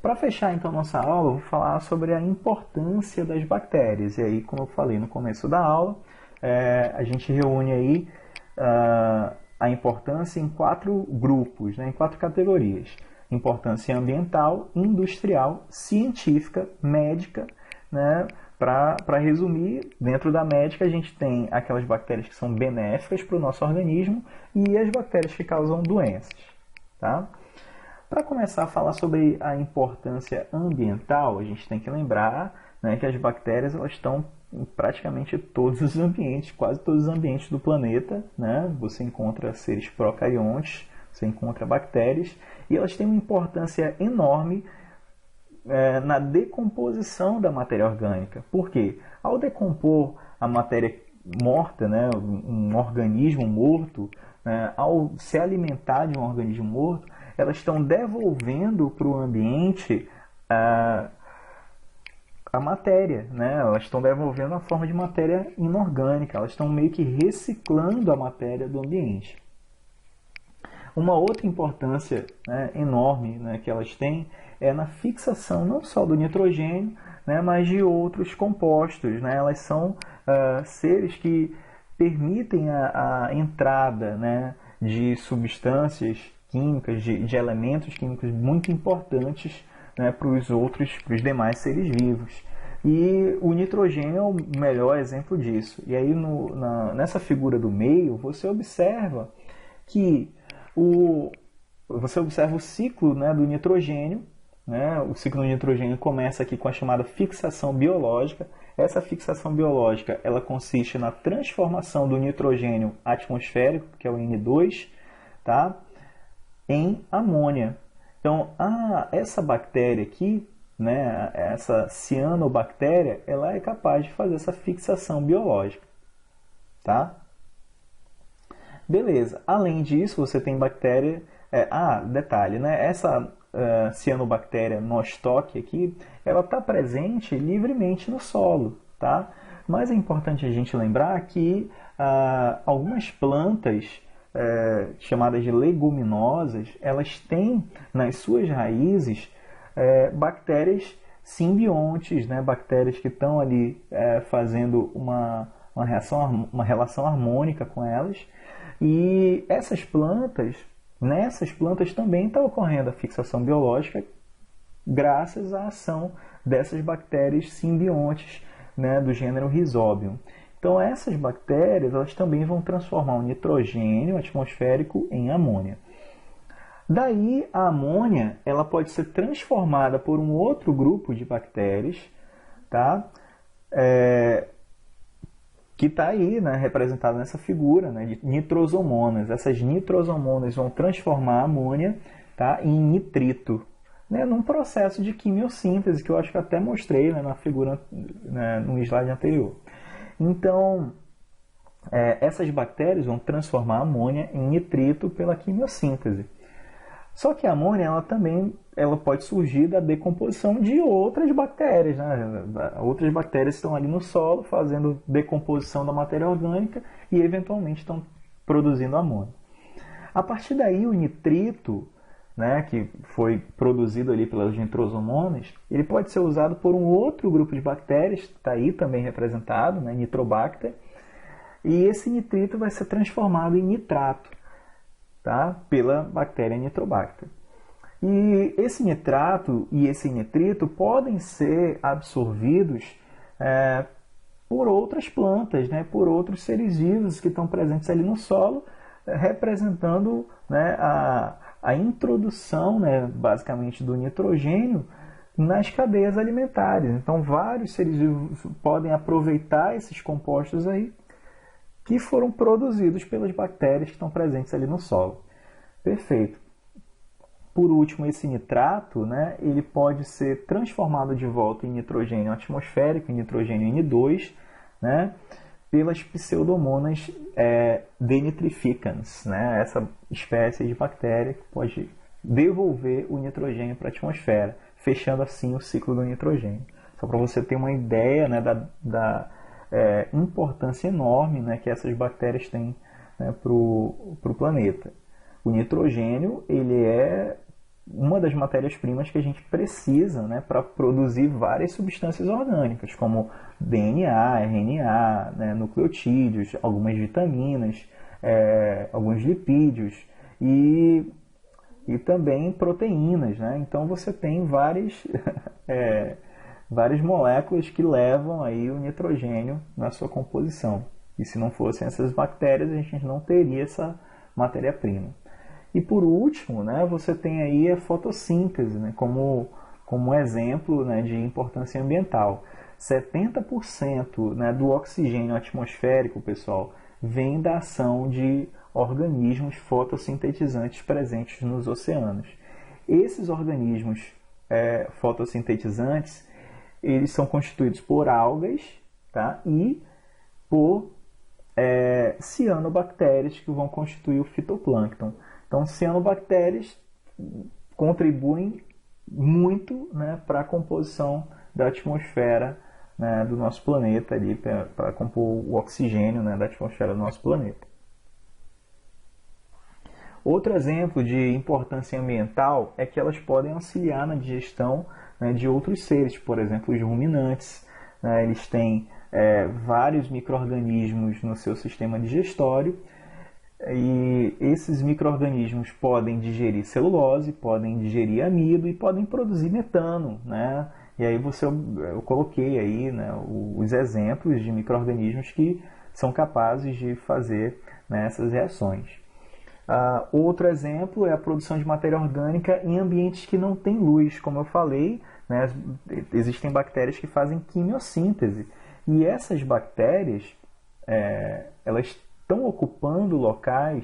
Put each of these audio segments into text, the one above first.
Para fechar então nossa aula, eu vou falar sobre a importância das bactérias. E aí, como eu falei no começo da aula, a gente reúne aí a importância em 4 grupos, né, em 4 categorias. Importância ambiental, industrial, científica, médica, né? Para resumir, dentro da médica a gente tem aquelas bactérias que são benéficas para o nosso organismo e as bactérias que causam doenças. Tá? Para começar a falar sobre a importância ambiental, a gente tem que lembrar, né, que as bactérias elas estão em praticamente todos os ambientes, quase todos os ambientes do planeta. Né? Você encontra seres procariontes, você encontra bactérias, e elas têm uma importância enorme na decomposição da matéria orgânica. Por quê? Ao decompor a matéria morta, né, um organismo morto, né, ao se alimentar de um organismo morto, elas estão devolvendo para o ambiente a matéria, né? Elas estão devolvendo a forma de matéria inorgânica, elas estão meio que reciclando a matéria do ambiente. Uma outra importância, né, enorme, né, que elas têm é na fixação não só do nitrogênio, né, mas de outros compostos. Né? Elas são seres que permitem a entrada, né, de substâncias químicas, de elementos químicos muito importantes, né, para os demais seres vivos. E o nitrogênio é o melhor exemplo disso. E aí nessa figura do meio, você observa que você observa o ciclo, né, do nitrogênio. Né? O ciclo do nitrogênio começa aqui com a chamada fixação biológica. Essa fixação biológica ela consiste na transformação do nitrogênio atmosférico, que é o N2, tá? Em amônia. Então, essa bactéria aqui, né, essa cianobactéria, ela é capaz de fazer essa fixação biológica. Tá? Beleza. Além disso, você tem bactéria... detalhe, né? Essa cianobactéria nostoc aqui, ela está presente livremente no solo, tá? Mas é importante a gente lembrar que algumas plantas chamadas de leguminosas, elas têm nas suas raízes bactérias simbiontes, né? Bactérias que estão ali fazendo uma relação harmônica com elas. E nessas plantas também está ocorrendo a fixação biológica graças à ação dessas bactérias simbiontes, né, do gênero Rhizobium. Então essas bactérias elas também vão transformar o nitrogênio atmosférico em amônia. Daí a amônia ela pode ser transformada por um outro grupo de bactérias, tá? Que está aí, né, representado nessa figura, né, de nitrosomonas. Essas nitrosomonas vão transformar a amônia, tá, em nitrito, né, num processo de quimiossíntese, que eu acho que até mostrei, né, na figura, né, no slide anterior. Então, essas bactérias vão transformar a amônia em nitrito pela quimiossíntese. Só que a amônia ela pode surgir da decomposição de outras bactérias. Né? Outras bactérias estão ali no solo fazendo decomposição da matéria orgânica e eventualmente estão produzindo amônia. A partir daí o nitrito, né, que foi produzido ali pelas nitrosomonas, ele pode ser usado por um outro grupo de bactérias, está aí também representado, né, Nitrobacter, e esse nitrito vai ser transformado em nitrato, tá? Pela bactéria Nitrobacter. E esse nitrato e esse nitrito podem ser absorvidos por outras plantas, né? Por outros seres vivos que estão presentes ali no solo, representando, né, a introdução, né, basicamente do nitrogênio nas cadeias alimentares. Então vários seres vivos podem aproveitar esses compostos aí que foram produzidos pelas bactérias que estão presentes ali no solo. Perfeito. Por último, esse nitrato, né, ele pode ser transformado de volta em nitrogênio atmosférico, em nitrogênio N2, né, pelas pseudomonas denitrificans, né, essa espécie de bactéria que pode devolver o nitrogênio para a atmosfera, fechando assim o ciclo do nitrogênio. Só para você ter uma ideia, né, da importância enorme, né, que essas bactérias têm, né, para o planeta. O nitrogênio ele é uma das matérias-primas que a gente precisa, né, para produzir várias substâncias orgânicas, como DNA, RNA, né, nucleotídeos, algumas vitaminas, alguns lipídios e também proteínas, né? Então você tem várias moléculas que levam aí o nitrogênio na sua composição. E se não fossem essas bactérias, a gente não teria essa matéria-prima. E por último, né, você tem aí a fotossíntese, né, como exemplo, né, de importância ambiental. 70%, né, do oxigênio atmosférico, pessoal, vem da ação de organismos fotossintetizantes presentes nos oceanos. Esses organismos fotossintetizantes, eles são constituídos por algas, tá? E por cianobactérias, que vão constituir o fitoplâncton. Então, cianobactérias contribuem muito, né, para a composição da atmosfera, né, do nosso planeta, para compor o oxigênio, né, da atmosfera do nosso planeta. Outro exemplo de importância ambiental é que elas podem auxiliar na digestão, né, de outros seres, por exemplo, os ruminantes. Né, eles têm vários micro-organismos no seu sistema digestório, e esses micro-organismos podem digerir celulose, podem digerir amido e podem produzir metano, né? E aí eu coloquei aí, né, os exemplos de micro-organismos que são capazes de fazer, né, essas reações. Outro exemplo é a produção de matéria orgânica em ambientes que não têm luz. Como eu falei, né, existem bactérias que fazem quimiossíntese. E essas bactérias, elas estão ocupando locais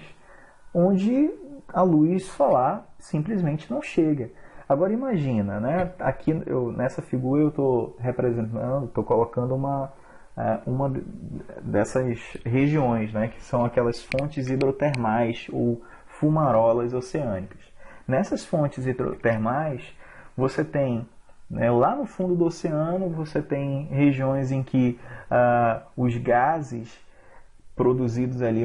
onde a luz solar simplesmente não chega. Agora imagina, né, aqui nessa figura eu estou representando, estou colocando uma dessas regiões, né, que são aquelas fontes hidrotermais ou fumarolas oceânicas. Nessas fontes hidrotermais, você tem, né, lá no fundo do oceano, você tem regiões em que os gases produzidos ali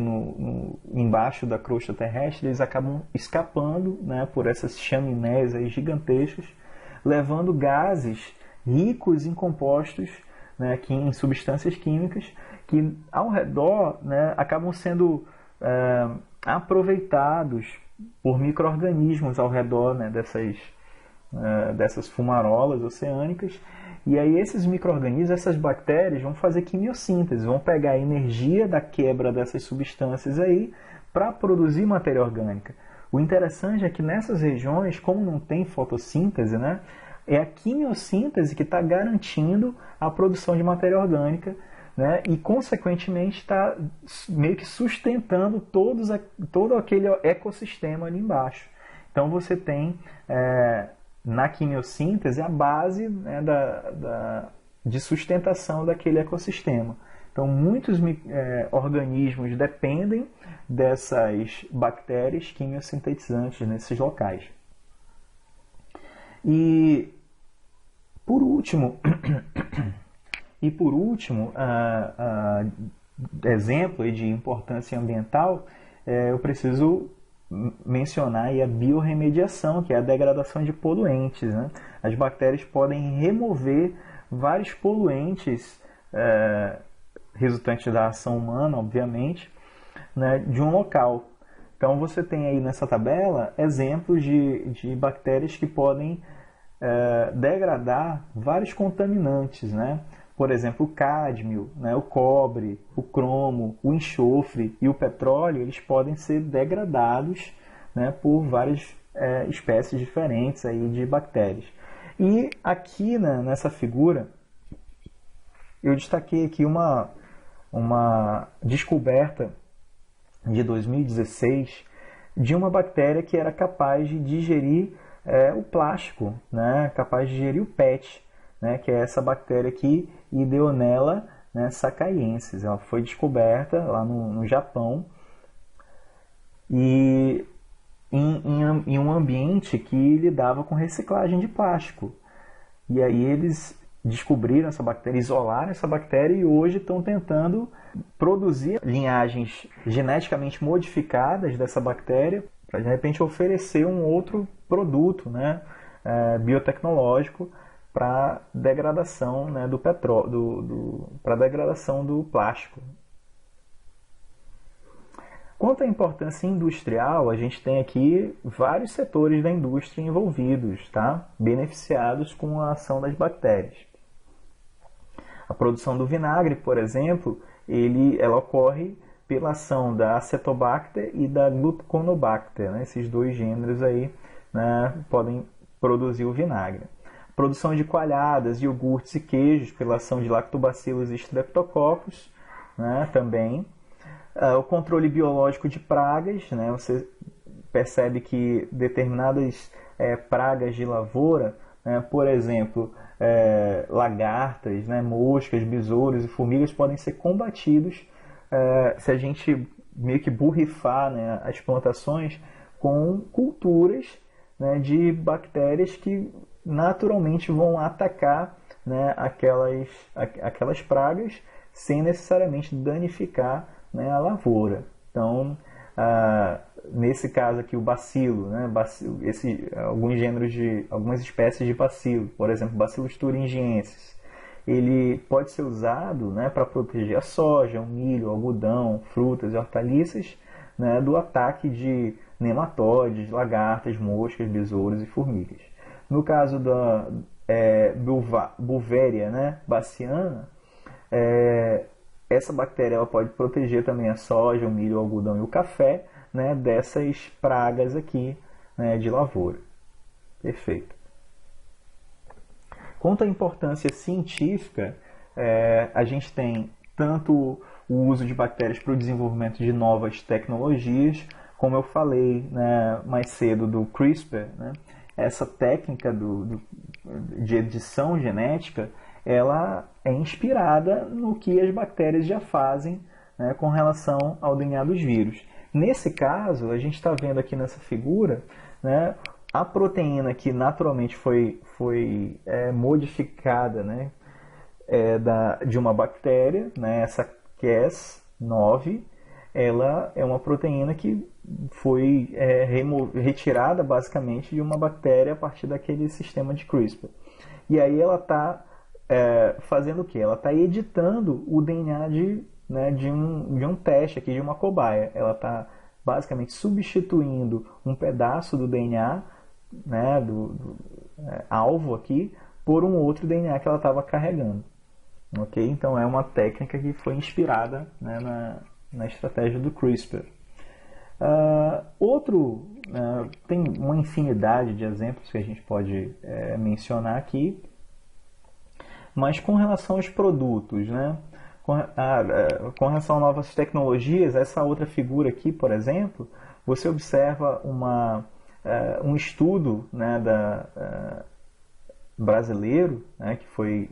embaixo da crosta terrestre, eles acabam escapando, né, por essas chaminés aí gigantescas, levando gases ricos em compostos, né, em substâncias químicas, que ao redor, né, acabam sendo aproveitados por micro-organismos ao redor, né, dessas fumarolas oceânicas. E aí esses micro-organismos, essas bactérias, vão fazer quimiossíntese, vão pegar a energia da quebra dessas substâncias aí para produzir matéria orgânica. O interessante é que nessas regiões, como não tem fotossíntese, né, é a quimiossíntese que está garantindo a produção de matéria orgânica, né, e consequentemente está meio que sustentando todo aquele ecossistema ali embaixo. Então você tem na quimiossíntese a base, né, de sustentação daquele ecossistema. Então muitos organismos dependem dessas bactérias quimiosintetizantes nesses locais. E por último, exemplo de importância ambiental, eu preciso mencionar aí a biorremediação, que é a degradação de poluentes, né? As bactérias podem remover vários poluentes resultantes da ação humana, obviamente, né, de um local. Então você tem aí nessa tabela exemplos de bactérias que podem degradar vários contaminantes, né? Por exemplo, o cádmio, né, o cobre, o cromo, o enxofre e o petróleo, eles podem ser degradados, né, por várias espécies diferentes aí de bactérias. E aqui, né, nessa figura, eu destaquei aqui uma descoberta de 2016 de uma bactéria que era capaz de digerir o plástico, né, capaz de digerir o PET, né, que é essa bactéria aqui, Ideonella, né, sakaiensis. Ela foi descoberta lá no Japão e em um ambiente que lidava com reciclagem de plástico. E aí eles descobriram essa bactéria, isolaram essa bactéria e hoje estão tentando produzir linhagens geneticamente modificadas dessa bactéria para de repente oferecer um outro produto, né, biotecnológico para degradação, né, do petróleo, para degradação do plástico. Quanto à importância industrial, a gente tem aqui vários setores da indústria envolvidos, tá? Beneficiados com a ação das bactérias. A produção do vinagre, por exemplo, ela ocorre pela ação da Acetobacter e da Gluconobacter, né? Esses dois gêneros aí, né, podem produzir o vinagre. A produção de coalhadas, iogurtes e queijos pela ação de Lactobacillus e Streptococcus, né, também. O controle biológico de pragas, né? Você percebe que determinadas pragas de lavoura, né? Por exemplo, lagartas, né? Moscas, besouros e formigas podem ser combatidos se a gente meio que borrifar, né, as plantações com culturas, né, de bactérias que naturalmente vão atacar, né, aquelas pragas sem necessariamente danificar, né, a lavoura. Então, nesse caso aqui, o bacilo, né, algumas espécies de bacilo, por exemplo, Bacillus thuringiensis, ele pode ser usado, né, para proteger a soja, o milho, o algodão, frutas e hortaliças, né, do ataque de nematóides, lagartas, moscas, besouros e formigas. No caso da Beauveria, né, baciana, essa bactéria ela pode proteger também a soja, o milho, o algodão e o café, né, dessas pragas aqui, né, de lavoura. Perfeito. Quanto à importância científica, a gente tem tanto o uso de bactérias para o desenvolvimento de novas tecnologias, como eu falei, né, mais cedo do CRISPR, né, essa técnica de edição genética, ela é inspirada no que as bactérias já fazem, né, com relação ao DNA dos vírus. Nesse caso, a gente está vendo aqui nessa figura, né, a proteína que naturalmente foi modificada, né, de uma bactéria, né, essa Cas9, ela é uma proteína que foi retirada basicamente de uma bactéria a partir daquele sistema de CRISPR. E aí ela está fazendo o quê? Ela está editando o DNA de um teste aqui, de uma cobaia. Ela está basicamente substituindo um pedaço do DNA, né, do alvo aqui, por um outro DNA que ela estava carregando. Okay? Então é uma técnica que foi inspirada, né, na estratégia do CRISPR. Tem uma infinidade de exemplos que a gente pode mencionar aqui, mas com relação aos produtos, né, com relação a novas tecnologias, essa outra figura aqui, por exemplo, você observa um estudo, né, brasileiro, né, que foi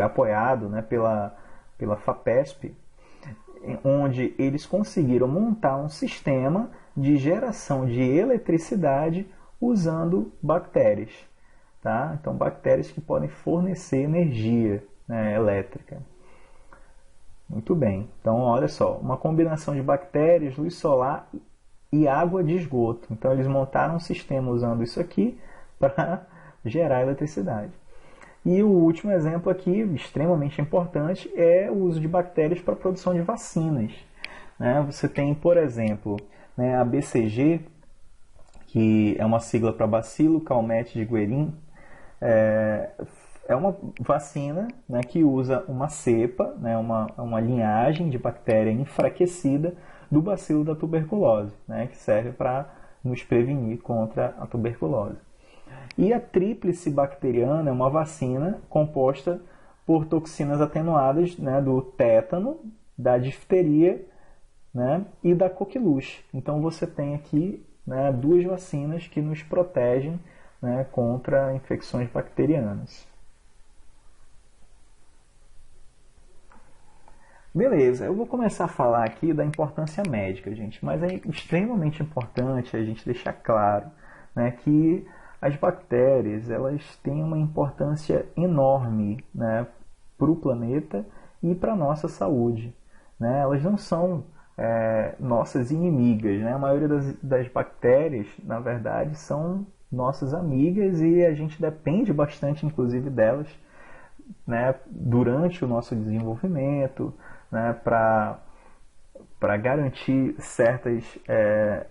apoiado, né, pela FAPESP, onde eles conseguiram montar um sistema de geração de eletricidade usando bactérias. Tá? Então, bactérias que podem fornecer energia, né, elétrica. Muito bem. Então, olha só, uma combinação de bactérias, luz solar e água de esgoto. Então, eles montaram um sistema usando isso aqui para gerar eletricidade. E o último exemplo aqui, extremamente importante, é o uso de bactérias para a produção de vacinas. Né? Você tem, por exemplo, né, a BCG, que é uma sigla para Bacilo Calmette de Guerin, é uma vacina, né, que usa uma cepa, né, uma linhagem de bactéria enfraquecida do bacilo da tuberculose, né, que serve para nos prevenir contra a tuberculose. E a tríplice bacteriana é uma vacina composta por toxinas atenuadas, né, do tétano, da difteria, né, e da coqueluche. Então você tem aqui, né, duas vacinas que nos protegem, né, contra infecções bacterianas. Beleza, eu vou começar a falar aqui da importância médica, gente, mas é extremamente importante a gente deixar claro, né, que as bactérias elas têm uma importância enorme, né, para o planeta e para a nossa saúde. Né? Elas não são nossas inimigas, né? A maioria das bactérias, na verdade, são nossas amigas e a gente depende bastante, inclusive, delas, né, durante o nosso desenvolvimento, né, para garantir certas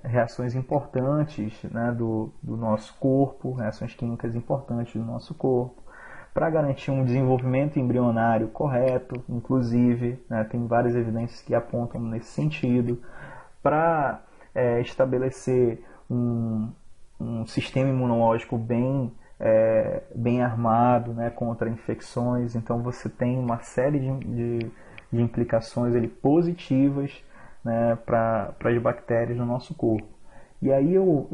reações importantes, né, do nosso corpo, reações químicas importantes do nosso corpo, para garantir um desenvolvimento embrionário correto, inclusive, né, tem várias evidências que apontam nesse sentido, para estabelecer um sistema imunológico bem armado, né, contra infecções. Então você tem uma série de implicações ali positivas, né, para as bactérias no nosso corpo. E aí eu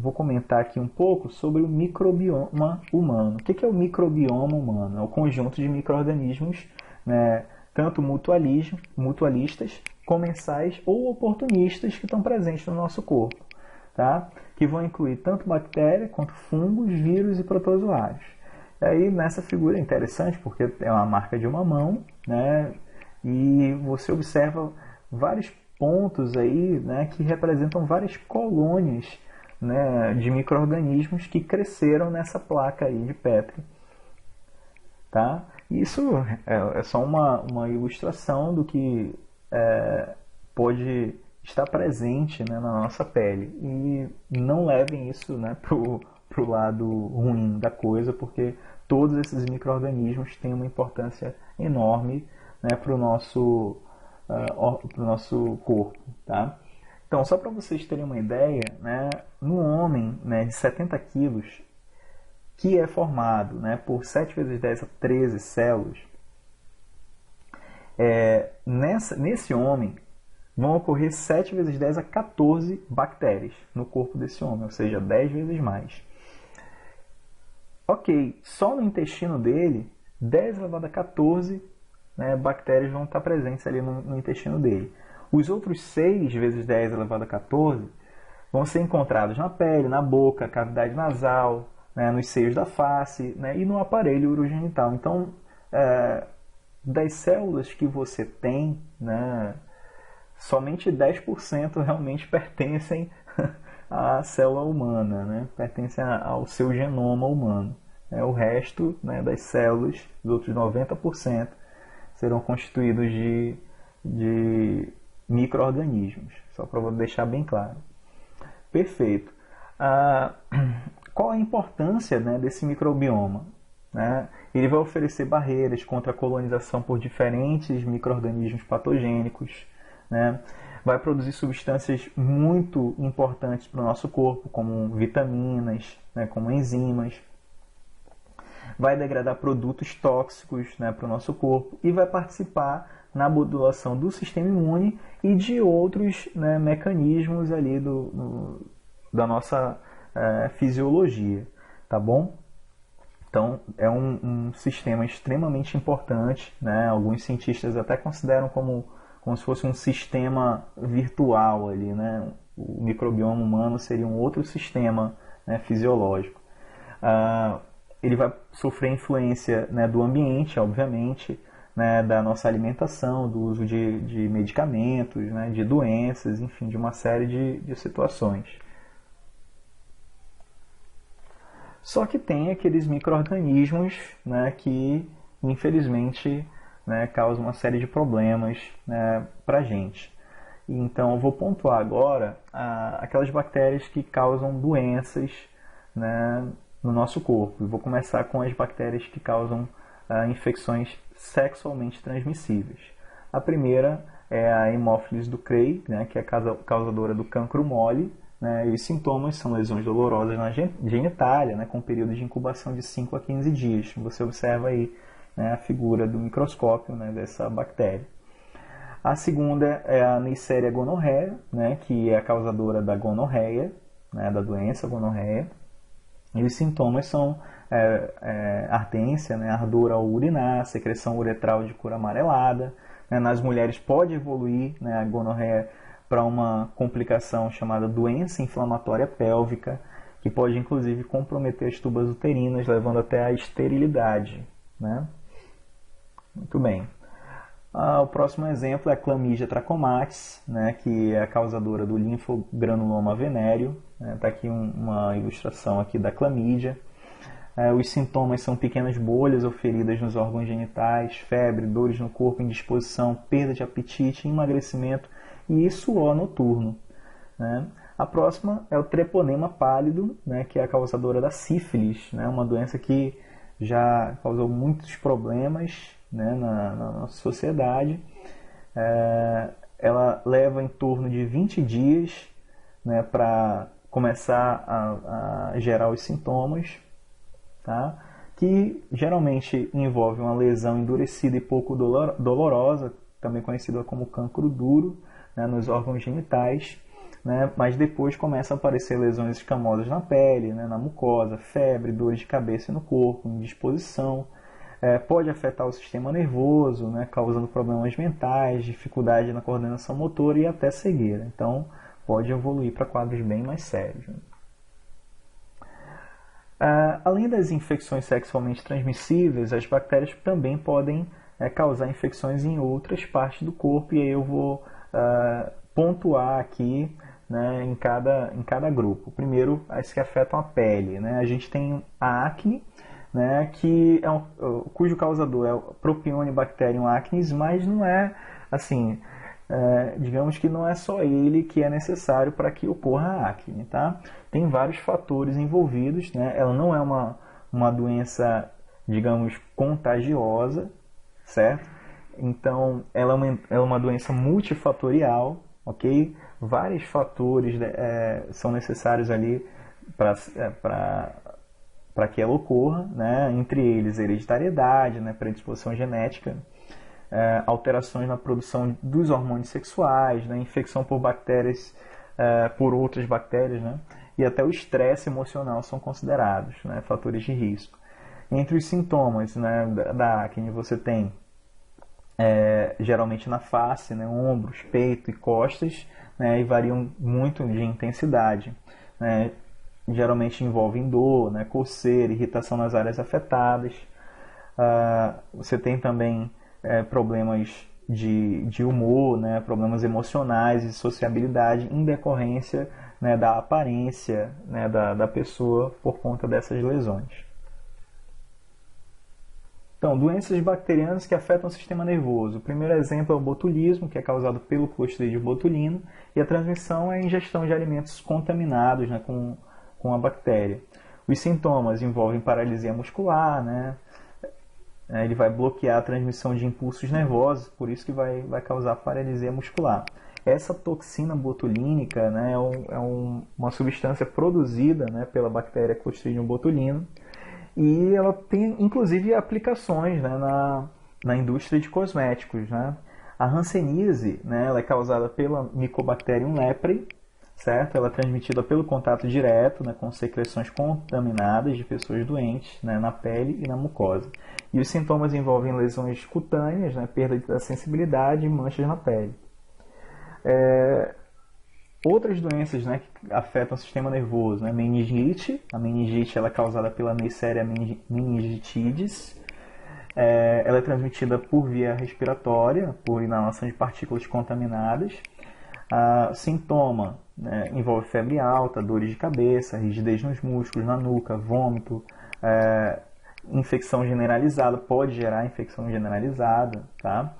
vou comentar aqui um pouco sobre o microbioma humano. O que é o microbioma humano? É o conjunto de micro-organismos, né, tanto mutualistas, comensais ou oportunistas que estão presentes no nosso corpo, tá? Que vão incluir tanto bactérias quanto fungos, vírus e protozoários. E aí nessa figura é interessante porque é uma marca de uma mão, né, e você observa vários pontos aí, né, que representam várias colônias, né, de micro-organismos que cresceram nessa placa aí de Petri. Tá? Isso é só uma ilustração do que pode estar presente, né, na nossa pele. E não levem isso, né, pro lado ruim da coisa, porque todos esses micro-organismos têm uma importância enorme, né, para o nosso corpo. Tá? Então, só para vocês terem uma ideia, né, no homem, né, de 70 quilos, que é formado, né, por 7 vezes 10 a 13 células, nesse homem vão ocorrer 7 vezes 10 a 14 bactérias no corpo desse homem, ou seja, 10 vezes mais. Ok, só no intestino dele, 10 elevado a 14, né, bactérias vão estar presentes ali no intestino dele. Os outros 6 vezes 10 elevado a 14 vão ser encontrados na pele, na boca, cavidade nasal, né, nos seios da face, né, e no aparelho urogenital. Então, das células que você tem, né, somente 10% realmente pertencem à célula humana, né, pertencem ao seu genoma humano. O resto, né, das células, os outros 90%, serão constituídos de micro-organismos, só para deixar bem claro. Perfeito. Qual a importância, né, desse microbioma? Né? Ele vai oferecer barreiras contra a colonização por diferentes micro-organismos patogênicos, né? Vai produzir substâncias muito importantes para o nosso corpo, como vitaminas, né, como enzimas. Vai degradar produtos tóxicos, né, para o nosso corpo e vai participar na modulação do sistema imune e de outros, né, mecanismos ali da nossa fisiologia, tá bom? Então é um sistema extremamente importante, né? Alguns cientistas até consideram como se fosse um sistema virtual ali, né? O microbioma humano seria um outro sistema, né, fisiológico. Ele vai sofrer influência, né, do ambiente, obviamente, né, da nossa alimentação, do uso de medicamentos, né, de doenças, enfim, de uma série de situações. Só que tem aqueles micro-organismos, né, que, infelizmente, né, causam uma série de problemas, né, para a gente. Então, eu vou pontuar agora aquelas bactérias que causam doenças, né, no nosso corpo. Eu vou começar com as bactérias que causam infecções sexualmente transmissíveis. A primeira é a Haemophilus ducreyi, né, que é causadora do cancro mole, né, e os sintomas são lesões dolorosas na genitália, né, com período de incubação de 5 a 15 dias. Você observa aí, né, a figura do microscópio, né, dessa bactéria. A segunda é a Neisseria gonorrhea, né, que é a causadora da gonorreia, né, da doença gonorreia. E os sintomas são ardência, né, ardor ao urinar, secreção uretral de cor amarelada. Né, nas mulheres pode evoluir, né, a gonorreia para uma complicação chamada doença inflamatória pélvica, que pode inclusive comprometer as tubas uterinas, levando até a esterilidade. Né? Muito bem. O próximo exemplo é a Chlamydia trachomatis, né, que é a causadora do linfogranuloma venéreo. Tá aqui uma ilustração aqui da clamídia. Os sintomas são pequenas bolhas ou feridas nos órgãos genitais, febre, dores no corpo, indisposição, perda de apetite, emagrecimento e suor noturno, né? A próxima é o treponema pálido, né, que é a causadora da sífilis, né, uma doença que já causou muitos problemas, né, na nossa sociedade. Ela leva em torno de 20 dias, né, para começar a gerar os sintomas, tá? Que geralmente envolve uma lesão endurecida e pouco dolorosa, também conhecida como cancro duro, né, nos órgãos genitais, né, mas depois começam a aparecer lesões escamosas na pele, né, na mucosa, febre, dores de cabeça no corpo, indisposição. Pode afetar o sistema nervoso, né, causando problemas mentais, dificuldade na coordenação motora e até cegueira. Então, pode evoluir para quadros bem mais sérios. Além das infecções sexualmente transmissíveis, as bactérias também podem causar infecções em outras partes do corpo, e aí eu vou pontuar aqui, né, em cada grupo. Primeiro, as que afetam a pele, né? A gente tem a acne, né, que cujo causador é o Propionibacterium acnes, mas não é assim, digamos que não é só ele que é necessário para que ocorra a acne, tá? Tem vários fatores envolvidos, né? Ela não é uma doença, digamos, contagiosa, certo? Então, ela é uma doença multifatorial, ok? Vários fatores são necessários ali para que ela ocorra, né? Entre eles hereditariedade, né? Predisposição genética, alterações na produção dos hormônios sexuais, né? Infecção por bactérias, por outras bactérias, né? E até o estresse emocional são considerados, né, fatores de risco. Entre os sintomas, né, da acne, você tem geralmente na face, né, ombros, peito e costas, né, e variam muito de intensidade, né? Geralmente envolvem dor, né, coceira, irritação nas áreas afetadas. Você tem também problemas de humor, né, problemas emocionais e sociabilidade em decorrência, né, da aparência, né, da pessoa por conta dessas lesões. Então, doenças bacterianas que afetam o sistema nervoso. O primeiro exemplo é o botulismo, que é causado pelo Clostridium botulino, e a transmissão é a ingestão de alimentos contaminados, né, com a bactéria. Os sintomas envolvem paralisia muscular, né? Ele vai bloquear a transmissão de impulsos nervosos, por isso que vai causar paralisia muscular. Essa toxina botulínica, né, uma substância produzida, né, pela bactéria Clostridium botulino, e ela tem inclusive aplicações, né, na indústria de cosméticos, né? A hanseníase, né, ela é causada pela Mycobacterium leprae, certo? Ela é transmitida pelo contato direto, né, com secreções contaminadas de pessoas doentes, né, na pele e na mucosa. E os sintomas envolvem lesões cutâneas, né, perda da sensibilidade e manchas na pele. Outras doenças, né, que afetam o sistema nervoso, né? Meningite. A meningite ela é causada pela Neisseria meningitidis. Ela é transmitida por via respiratória, por inalação de partículas contaminadas. Sintoma, né, envolve febre alta, dores de cabeça, rigidez nos músculos, na nuca, vômito, infecção generalizada, pode gerar infecção generalizada, tá?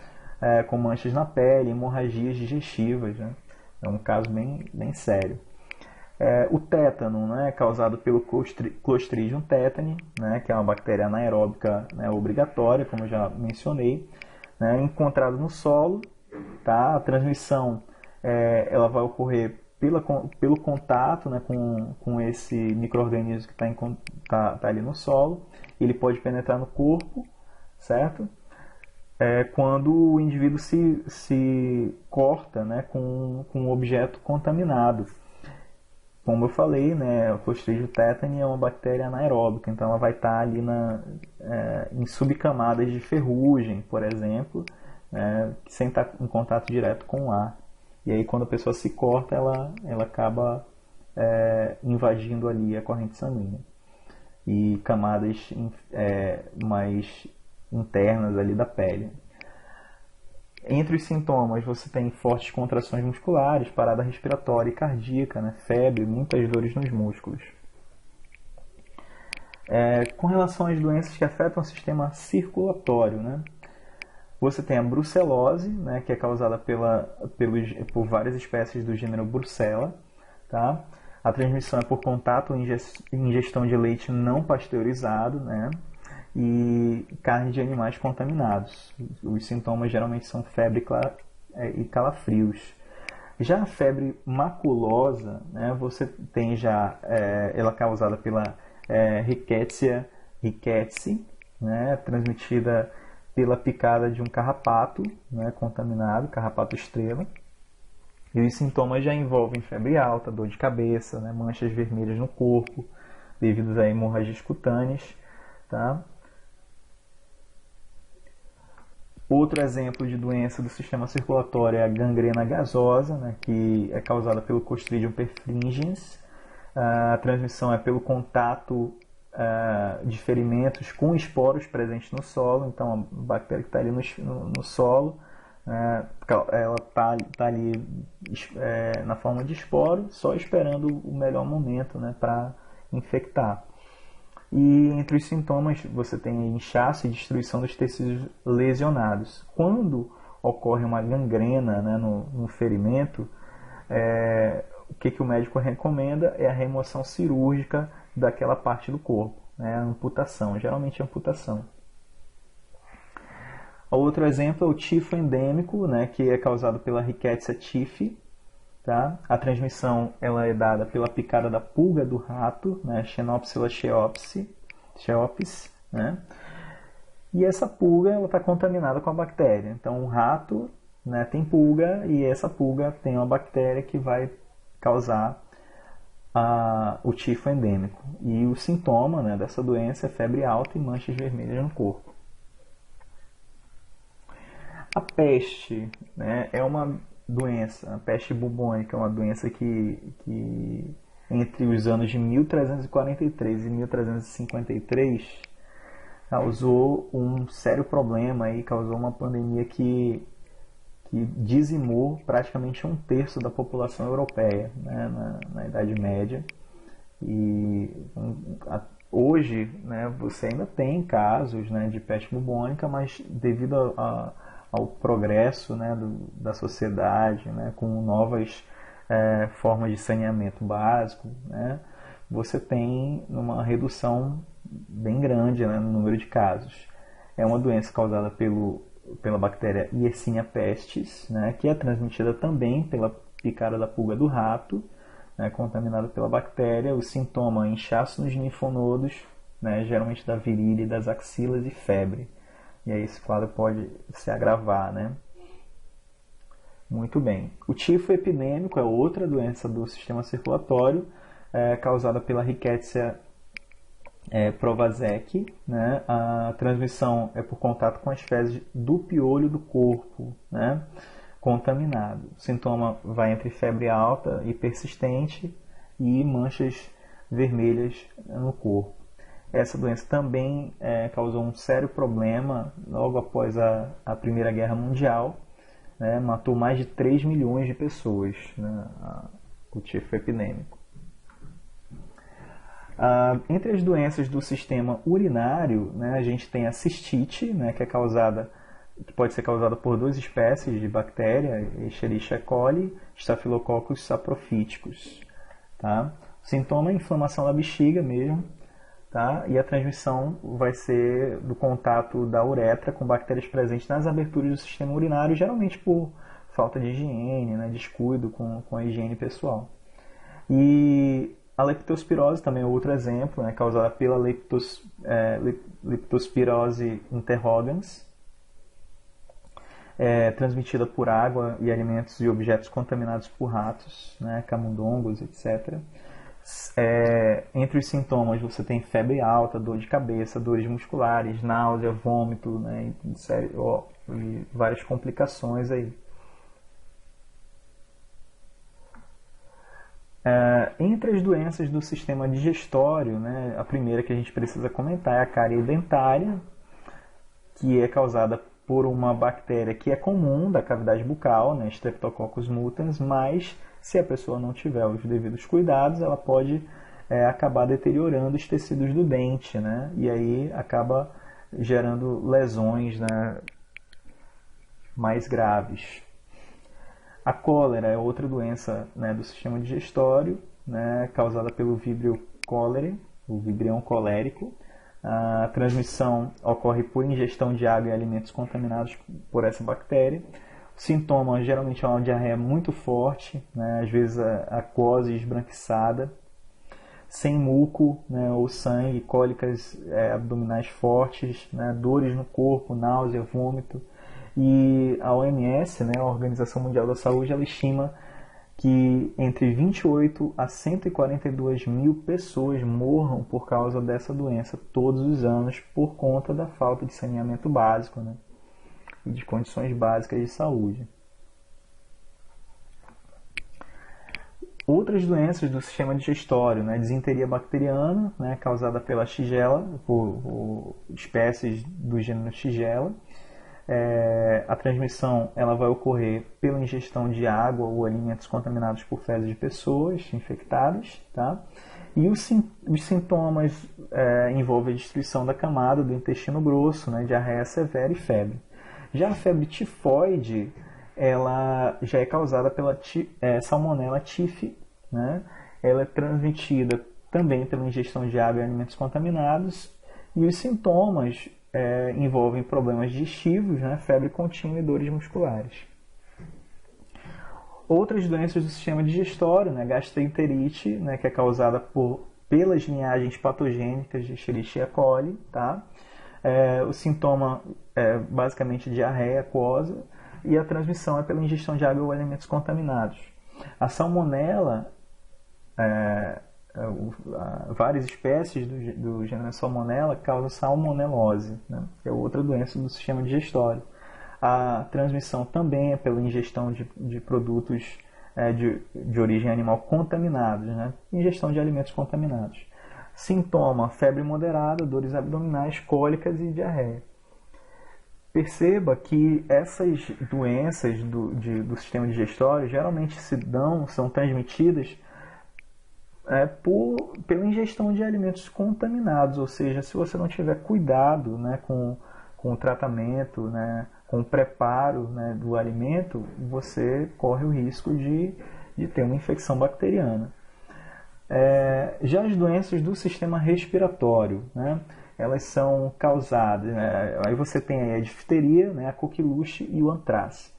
Com manchas na pele, hemorragias digestivas, né? É um caso bem sério. O tétano, né, é causado pelo Clostridium tetani, né, que é uma bactéria anaeróbica, né, obrigatória, como eu já mencionei, né, encontrado no solo, tá? A transmissão ela vai ocorrer pelo contato, né, com esse micro-organismo que está ali no solo. Ele pode penetrar no corpo, certo? Quando o indivíduo se corta, né, com um objeto contaminado. Como eu falei, né, o Clostridium tetani é uma bactéria anaeróbica, então ela vai estar ali em subcamadas de ferrugem, por exemplo, sem estar em contato direto com o ar. E aí, quando a pessoa se corta, ela acaba invadindo ali a corrente sanguínea. E camadas mais internas ali da pele. Entre os sintomas, você tem fortes contrações musculares, parada respiratória e cardíaca, né? Febre, muitas dores nos músculos. Com relação às doenças que afetam o sistema circulatório, né? Você tem a brucelose, né, que é causada por várias espécies do gênero Brucella. Tá? A transmissão é por contato ou ingestão de leite não pasteurizado, né? E carne de animais contaminados. Os sintomas geralmente são febre e calafrios. Já a febre maculosa, né, você tem ela causada pela Rickettsia rickettsii, né, transmitida pela picada de um carrapato, né, contaminado, carrapato estrela. E os sintomas já envolvem febre alta, dor de cabeça, né, manchas vermelhas no corpo, devido a hemorragias cutâneas. Tá? Outro exemplo de doença do sistema circulatório é a gangrena gasosa, né, que é causada pelo Clostridium perfringens. A transmissão é pelo contato de ferimentos com esporos presentes no solo. Então, a bactéria que está ali no solo, ela está ali na forma de esporo, só esperando o melhor momento, né, para infectar. E entre os sintomas você tem inchaço e destruição dos tecidos lesionados. Quando ocorre uma gangrena, né, no ferimento, o que o médico recomenda é a remoção cirúrgica daquela parte do corpo, né, a amputação, geralmente a amputação. Outro exemplo é o tifo endêmico, né, que é causado pela Rickettsia tifi. Tá? A transmissão ela é dada pela picada da pulga do rato, né? Xenopsila cheopes, né? E essa pulga está contaminada com a bactéria. Então o rato, né, tem pulga e essa pulga tem uma bactéria que vai causar o tifo endêmico. E o sintoma, né, dessa doença é febre alta e manchas vermelhas no corpo. A peste, né, é uma doença, a peste bubônica é uma doença que entre os anos de 1343 e 1353 causou um sério problema e causou uma pandemia que dizimou praticamente 1/3 da população europeia, né, na Idade Média. E hoje, né, você ainda tem casos, né, de peste bubônica, mas devido ao progresso, né, da sociedade, né, com novas formas de saneamento básico, né, você tem uma redução bem grande, né, no número de casos. É uma doença causada pela bactéria Yersinia pestis, né, que é transmitida também pela picada da pulga do rato, né, contaminada pela bactéria. O sintoma é inchaço nos linfonodos, né, geralmente da virilha e das axilas, e febre. E aí esse quadro pode se agravar, né? Muito bem. O tifo epidêmico é outra doença do sistema circulatório, causada pela Rickettsia provazek, né? A transmissão é por contato com as fezes do piolho do corpo, né, contaminado. O sintoma vai entre febre alta e persistente e manchas vermelhas no corpo. Essa doença também causou um sério problema logo após a Primeira Guerra Mundial, né, matou mais de 3 milhões de pessoas, né, o tifo epidêmico. Entre as doenças do sistema urinário, né, a gente tem a cistite, né, que pode ser causada por 2 espécies de bactéria, Escherichia coli, Staphylococcus saprophyticus. Tá? O sintoma é inflamação da bexiga mesmo, tá? E a transmissão vai ser do contato da uretra com bactérias presentes nas aberturas do sistema urinário, geralmente por falta de higiene, né, descuido com a higiene pessoal. E a leptospirose também é outro exemplo, né, causada pela Leptospirose interrogans, transmitida por água e alimentos e objetos contaminados por ratos, né, camundongos, etc. Entre os sintomas você tem febre alta, dor de cabeça, dores musculares, náusea, vômito, né, e várias complicações aí. Entre as doenças do sistema digestório, né, a primeira que a gente precisa comentar é a cárie dentária, que é causada por uma bactéria que é comum da cavidade bucal, né, Streptococcus mutans, mas se a pessoa não tiver os devidos cuidados, ela pode acabar deteriorando os tecidos do dente, né, e aí acaba gerando lesões, né, mais graves. A cólera é outra doença, né, do sistema digestório, né, causada pelo Vibrio cholerae, o vibrião colérico. A transmissão ocorre por ingestão de água e alimentos contaminados por essa bactéria. O sintoma geralmente é uma diarreia muito forte, né, às vezes aquosa e esbranquiçada, sem muco, né, ou sangue, cólicas abdominais fortes, né, dores no corpo, náusea, vômito. E a OMS, né, a Organização Mundial da Saúde, ela estima que entre 28 a 142 mil pessoas morram por causa dessa doença todos os anos por conta da falta de saneamento básico, né, e de condições básicas de saúde. Outras doenças do sistema digestório, né, disenteria bacteriana, né, causada pela Shigella, por espécies do gênero Shigella. A transmissão ela vai ocorrer pela ingestão de água ou alimentos contaminados por fezes de pessoas infectadas, tá? E os sintomas envolvem a destruição da camada do intestino grosso, né, diarreia severa e febre. Já a febre tifoide, ela já é causada pela Salmonella typhi, né? Ela é transmitida também pela ingestão de água e alimentos contaminados, e os sintomas envolvem problemas digestivos, né, febre contínua e dores musculares. Outras doenças do sistema digestório, né, gastroenterite, né, que é causada pelas linhagens patogênicas de Escherichia coli, tá? O sintoma é basicamente diarreia aquosa e a transmissão é pela ingestão de água ou alimentos contaminados. A salmonela, várias espécies do gênero Salmonella causam salmonelose, né, que é outra doença do sistema digestório. A transmissão também é pela ingestão de produtos de origem animal contaminados, né, ingestão de alimentos contaminados. Sintoma: febre moderada, dores abdominais, cólicas e diarreia. Perceba que essas doenças do sistema digestório geralmente são transmitidas pela ingestão de alimentos contaminados, ou seja, se você não tiver cuidado, né, com o tratamento, né, com o preparo, né, do alimento, você corre o risco de ter uma infecção bacteriana. Já as doenças do sistema respiratório, né, elas são causadas, né, aí você tem aí a difteria, né, a coqueluche e o antrax.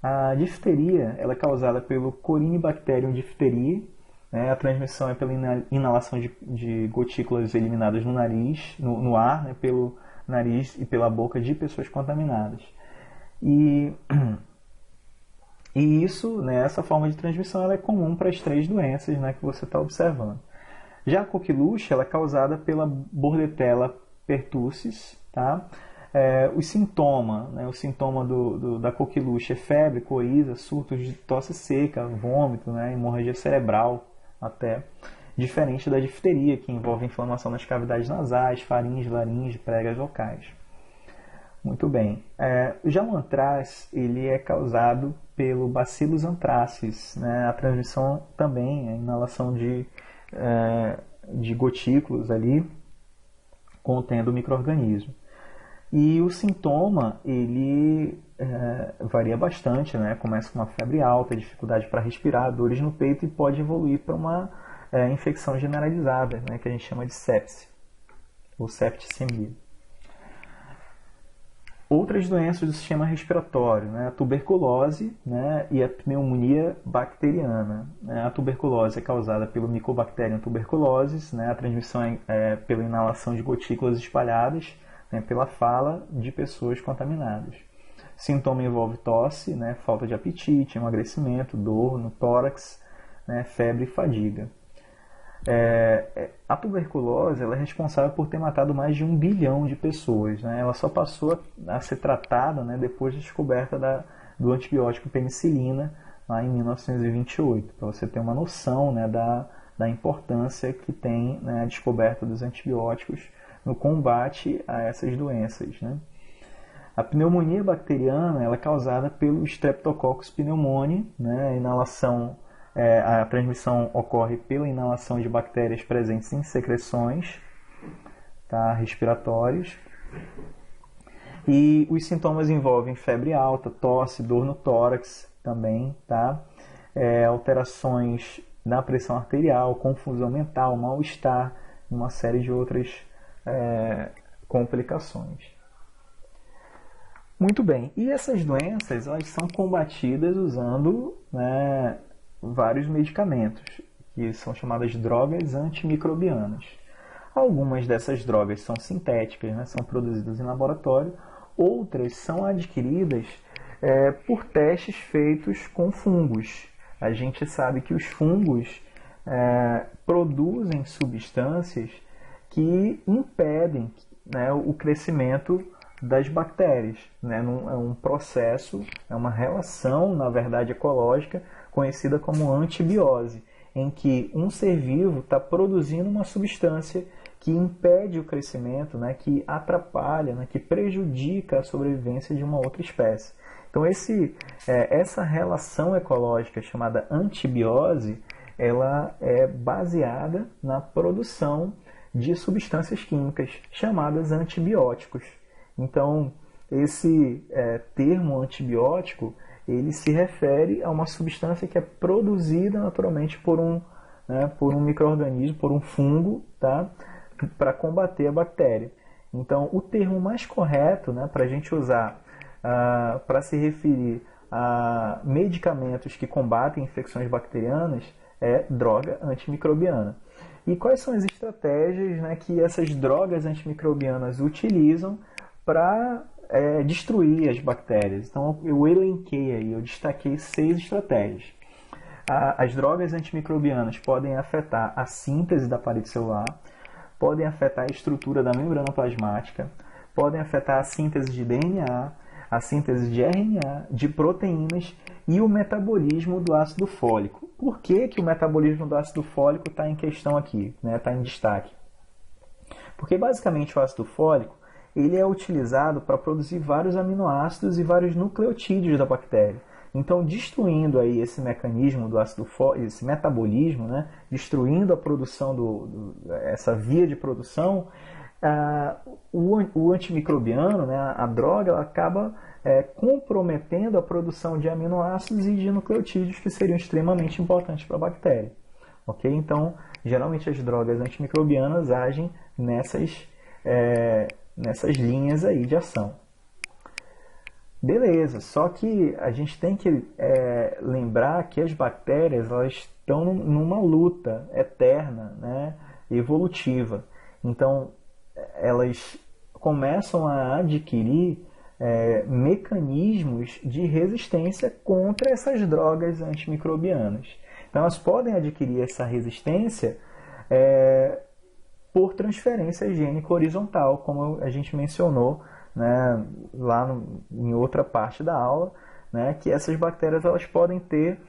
A difteria ela é causada pelo Corynebacterium diphtheriae. A transmissão é pela inalação de gotículas eliminadas no nariz, no ar, né, pelo nariz e pela boca de pessoas contaminadas. E isso, né, essa forma de transmissão ela é comum para as três doenças, né, que você está observando. Já a coqueluche ela é causada pela Bordetella pertussis, tá? O sintoma da coqueluche é febre, coriza, surtos de tosse seca, vômito, né, hemorragia cerebral, até diferente da difteria, que envolve inflamação nas cavidades nasais, faringe, laringe, pregas vocais. Muito bem. Já o antrax ele é causado pelo Bacillus anthracis, né? A transmissão também é a inalação de gotículos ali contendo o micro-organismo. E o sintoma ele varia bastante, né? Começa com uma febre alta, dificuldade para respirar, dores no peito e pode evoluir para uma infecção generalizada, né? Que a gente chama de sepse ou septicemia. Outras doenças do sistema respiratório, né? A tuberculose, né? E a pneumonia bacteriana. A tuberculose é causada pelo Mycobacterium tuberculosis, né? A transmissão é pela inalação de gotículas espalhadas, né? Pela fala de pessoas contaminadas. Sintoma envolve tosse, né? Falta de apetite, emagrecimento, dor no tórax, né? Febre e fadiga. A tuberculose ela é responsável por ter matado mais de 1 bilhão de pessoas, né? Ela só passou a ser tratada, né, depois da descoberta do antibiótico penicilina lá em 1928, para você ter uma noção, né, da importância que tem, né, a descoberta dos antibióticos no combate a essas doenças, né? A pneumonia bacteriana ela é causada pelo Streptococcus pneumoniae, né? A transmissão ocorre pela inalação de bactérias presentes em secreções, tá? Respiratórias. E os sintomas envolvem febre alta, tosse, dor no tórax também, tá? Alterações na pressão arterial, confusão mental, mal-estar, uma série de outras complicações. Muito bem, e essas doenças elas são combatidas usando, né, vários medicamentos, que são chamadas drogas antimicrobianas. Algumas dessas drogas são sintéticas, né, são produzidas em laboratório, outras são adquiridas por testes feitos com fungos. A gente sabe que os fungos produzem substâncias que impedem, né, o crescimento das bactérias. Né? É um processo, é uma relação, na verdade, ecológica, conhecida como antibiose, em que um ser vivo está produzindo uma substância que impede o crescimento, né, que atrapalha, né, que prejudica a sobrevivência de uma outra espécie. Então essa relação ecológica chamada antibiose, ela é baseada na produção de substâncias químicas chamadas antibióticos. Então esse termo antibiótico ele se refere a uma substância que é produzida naturalmente por um micro-organismo, por um fungo, tá? Para combater a bactéria. Então, o termo mais correto, né, para a gente usar para se referir a medicamentos que combatem infecções bacterianas é droga antimicrobiana. E quais são as estratégias, né, que essas drogas antimicrobianas utilizam para destruir as bactérias? Então, eu elenquei aí, eu destaquei 6 estratégias. As drogas antimicrobianas podem afetar a síntese da parede celular, podem afetar a estrutura da membrana plasmática, podem afetar a síntese de DNA, a síntese de RNA, de proteínas e o metabolismo do ácido fólico. Por que o metabolismo do ácido fólico está em questão aqui, né? Está em destaque? Porque basicamente o ácido fólico ele é utilizado para produzir vários aminoácidos e vários nucleotídeos da bactéria. Então, destruindo aí esse mecanismo do ácido fólico, esse metabolismo, né, destruindo a produção essa via de produção, o antimicrobiano, né, a droga, ela acaba comprometendo a produção de aminoácidos e de nucleotídeos que seriam extremamente importantes para a bactéria. Okay? Então, geralmente as drogas antimicrobianas agem nessas linhas aí de ação. Beleza, só que a gente tem que lembrar que as bactérias elas estão numa luta eterna, né, evolutiva. Então, elas começam a adquirir mecanismos de resistência contra essas drogas antimicrobianas. Então, elas podem adquirir essa resistência por transferência gênica horizontal, como a gente mencionou, né, lá em outra parte da aula, né, que essas bactérias elas podem ter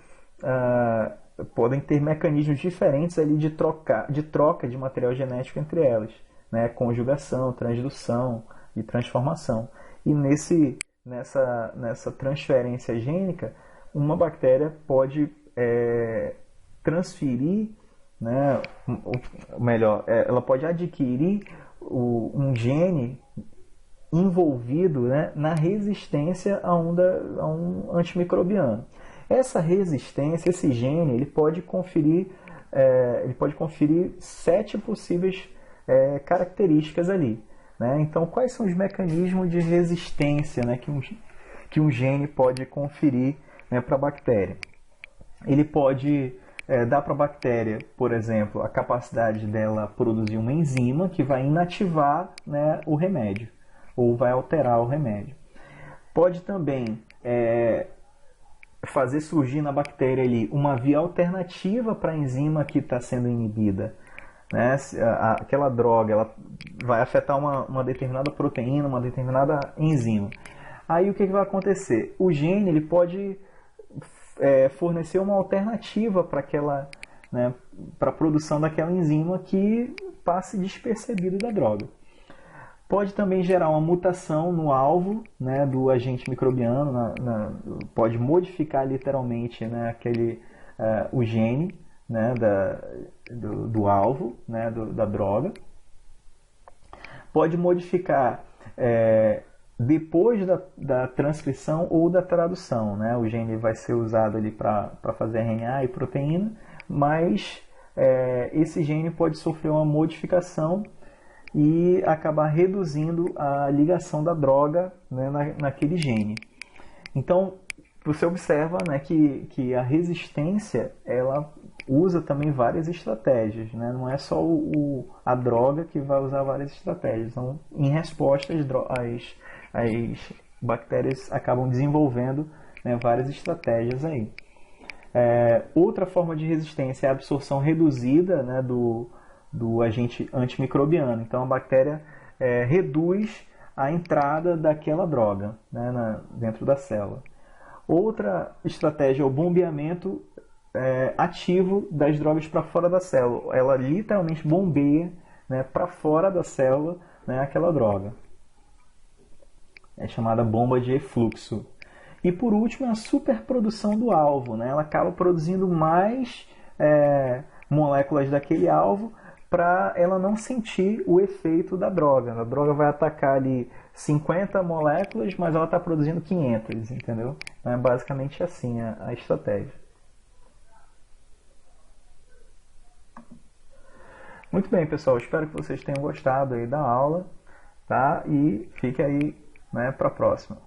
mecanismos diferentes ali de troca de material genético entre elas, né, conjugação, transdução e transformação. E nessa transferência gênica, uma bactéria pode transferir, né, ela pode adquirir um gene envolvido, né, na resistência a um antimicrobiano. Essa resistência, esse gene, ele pode conferir 7 possíveis características ali. Né? Então, quais são os mecanismos de resistência, né, que um gene pode conferir, né, para a bactéria? Ele pode dar para a bactéria, por exemplo, a capacidade dela produzir uma enzima que vai inativar, né, o remédio, ou vai alterar o remédio. Pode também fazer surgir na bactéria ali uma via alternativa para a enzima que está sendo inibida. Né? Aquela droga ela vai afetar uma determinada proteína, uma determinada enzima. Aí o que vai acontecer? O gene ele pode fornecer uma alternativa para né, para a produção daquela enzima que passe despercebido da droga. Pode também gerar uma mutação no alvo, né, do agente microbiano, pode modificar literalmente, né, o gene, né, do alvo, né, da droga. Pode modificar depois da transcrição ou da tradução, né? O gene vai ser usado ali para fazer RNA e proteína, mas esse gene pode sofrer uma modificação e acabar reduzindo a ligação da droga, né, naquele gene. Então, você observa, né, que a resistência ela usa também várias estratégias, né? Não é só a droga que vai usar várias estratégias. Então, em resposta, as bactérias acabam desenvolvendo, né, várias estratégias aí. Outra forma de resistência é a absorção reduzida, né, do agente antimicrobiano. Então, a bactéria reduz a entrada daquela droga, né, dentro da célula. Outra estratégia é o bombeamento ativo das drogas para fora da célula. Ela literalmente bombeia, né, para fora da célula, né, aquela droga. É chamada bomba de efluxo. E por último, a superprodução do alvo, né? Ela acaba produzindo mais moléculas daquele alvo para ela não sentir o efeito da droga. A droga vai atacar ali 50 moléculas, mas ela está produzindo 500, entendeu? Então é basicamente assim a estratégia. Muito bem, pessoal. Espero que vocês tenham gostado aí da aula, tá? E fique aí, né, para a próxima.